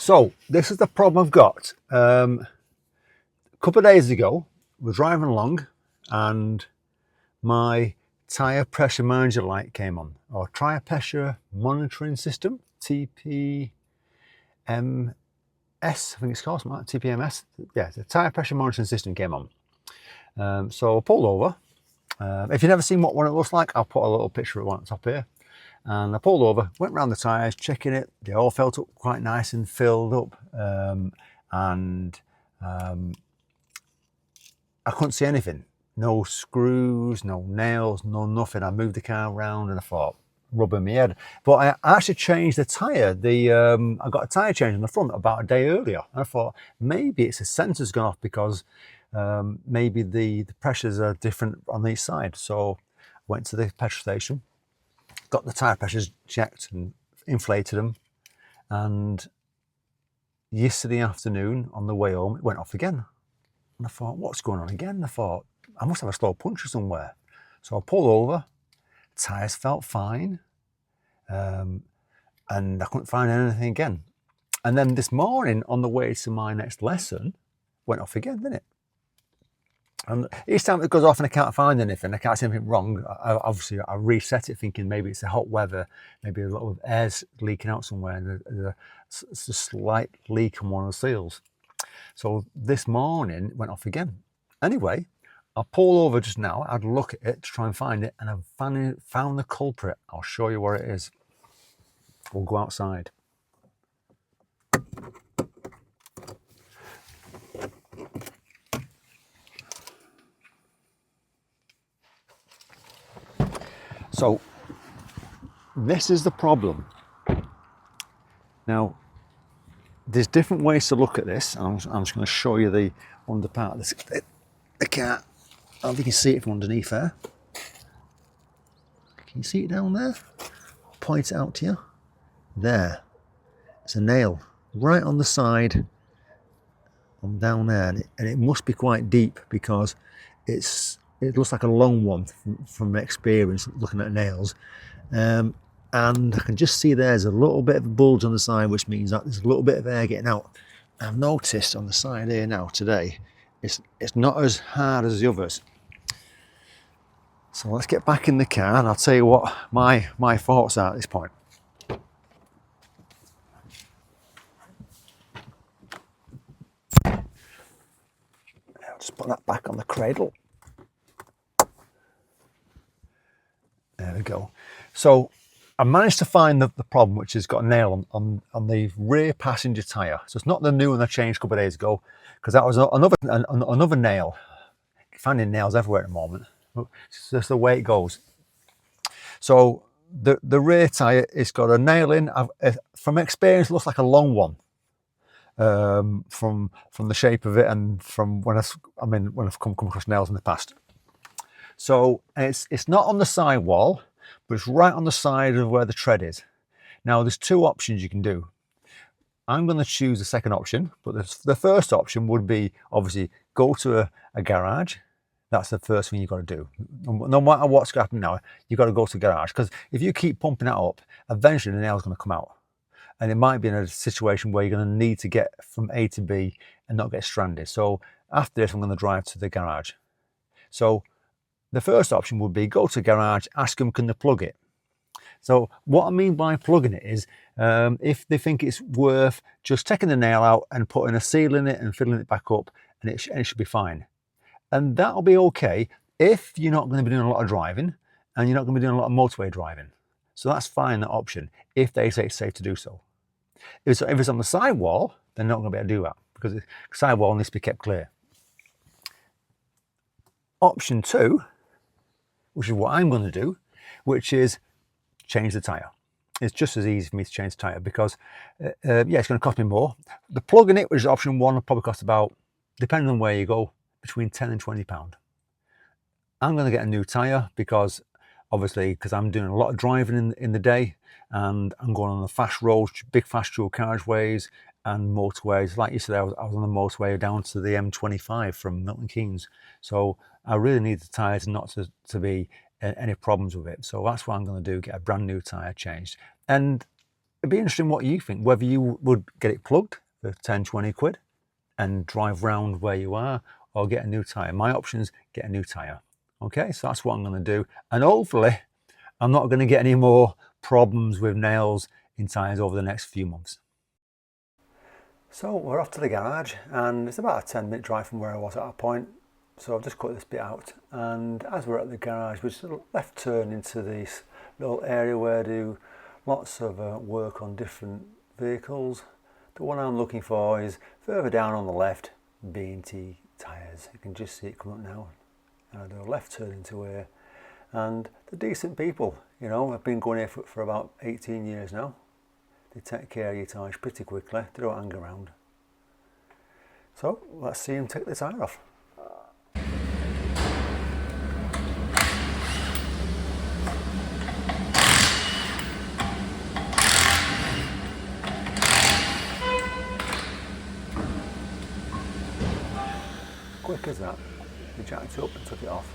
So this is the problem I've got. A couple of days ago, we're driving along and my tyre pressure manager light came on, or tyre pressure monitoring system, TPMS, I think it's called, something like TPMS. Yeah, the tyre pressure monitoring system came on. So I pulled over. If you've never seen what one it looks like, I'll put a little picture of one at the top here. And I pulled over, went around the tyres, checking it. They all felt up quite nice and filled up. I couldn't see anything. No screws, no nails, no nothing. I moved the car around and I thought, rubbing my head. But I actually changed the tyre. I got a tyre change on the front about a day earlier. And I thought, maybe it's the sensor's gone off because maybe the pressures are different on each side. So I went to the petrol station, got the tyre pressures checked and inflated them. And yesterday afternoon on the way home, it went off again. And I thought, what's going on again? I thought, I must have a slow puncture somewhere. So I pulled over, tyres felt fine, and I couldn't find anything again. And then this morning on the way to my next lesson, went off again, didn't it? And each time it goes off and I can't find anything, I can't see anything wrong, obviously I reset it thinking maybe it's the hot weather, maybe a lot of air's leaking out somewhere, and there's a slight leak on one of the seals. So this morning it went off again. Anyway, I pulled over just now, I had a look at it to try and find it, and I've found the culprit. I'll show you where it is. We'll go outside. So this is the problem. Now, there's different ways to look at this. I'm just going to show you the under part of the car. I don't know if you can see it from underneath there. Can you see it down there? I'll point it out to you. There. It's a nail right on the side. On down there, and it must be quite deep because it looks like a long one from experience looking at nails. And I can just see there's a little bit of a bulge on the side, which means that there's a little bit of air getting out. I've noticed on the side here now today, it's not as hard as the others. So let's get back in the car and I'll tell you what my thoughts are at this point. I'll just put that back on the cradle. There we go. So I managed to find the problem, which has got a nail on the rear passenger tyre. So it's not the new one I changed a couple of days ago, because that was another nail. Finding nails everywhere at the moment. It's just the way it goes. So the rear tyre, it's got a nail in. From experience, it looks like a long one. From the shape of it and from when I've come across nails in the past. So it's not on the sidewall, but it's right on the side of where the tread is. Now there's two options you can do. I'm going to choose the second option, but the first option would be obviously go to a garage. That's the first thing you've got to do. No matter what's going to happen now, you've got to go to a garage, because if you keep pumping that up, eventually the nail's going to come out. And it might be in a situation where you're going to need to get from A to B and not get stranded. So after this, I'm going to drive to the garage. So the first option would be go to the garage, ask them, can they plug it? So what I mean by plugging it is, if they think it's worth just taking the nail out and putting a seal in it and filling it back up, and it should be fine. And that'll be okay if you're not going to be doing a lot of driving and you're not going to be doing a lot of motorway driving. So that's fine, that option, if they say it's safe to do so. If it's on the sidewall, they're not going to be able to do that, because the sidewall needs to be kept clear. Option 2, which is what I'm going to do, which is change the tyre. It's just as easy for me to change the tyre, because yeah, it's going to cost me more. The plugging it, which is option 1, will probably cost about, depending on where you go, between £10 and £20. I'm going to get a new tyre because obviously, because I'm doing a lot of driving in the day, and I'm going on the fast roads, big fast dual carriageways and motorways. Like yesterday, I was on the motorway down to the M25 from Milton Keynes. So I really need the tyres not to be any problems with it. So that's what I'm going to do, get a brand new tyre changed. And it'd be interesting what you think, whether you would get it plugged for 10, 20 quid and drive round where you are, or get a new tyre. My options, get a new tyre. Okay, so that's what I'm going to do. And hopefully I'm not going to get any more problems with nails in tyres over the next few months. So we're off to the garage, and it's about a 10-minute drive from where I was at that point. So I've just cut this bit out, and as we're at the garage, we just left turn into this little area where I do lots of work on different vehicles. The one I'm looking for is further down on the left, B&T Tyres. You can just see it coming up now. And I do a left turn into here. And they're decent people, you know. I've been going here for about 18 years now. They take care of your tyres pretty quickly. They don't hang around. So let's see them take the tyre off. Quick as that. They jacked it up and took it off.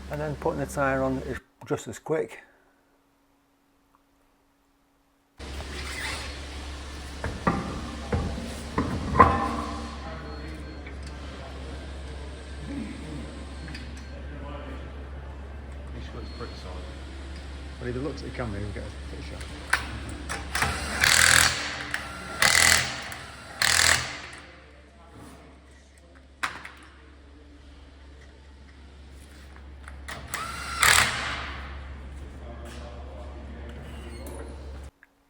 And then putting the tyre on is just as quick. Pretty solid. Well, if he looks at the camera, he'll get a pretty shot.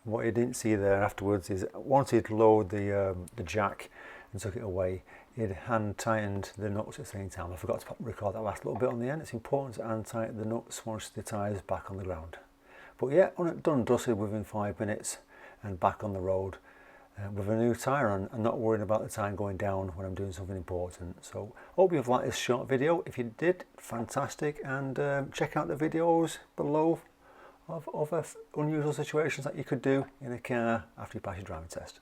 What you didn't see there afterwards is once he'd lowered the jack and took it away, he'd hand tightened the nuts at the same time. I forgot to record that last little bit on the end. It's important to hand tighten the nuts once the tyre's back on the ground. But yeah, done and dusted within 5 minutes and back on the road with a new tyre on and not worrying about the time going down when I'm doing something important. So hope you've liked this short video. If you did, fantastic, and check out the videos below of other unusual situations that you could do in a car after you pass your driving test.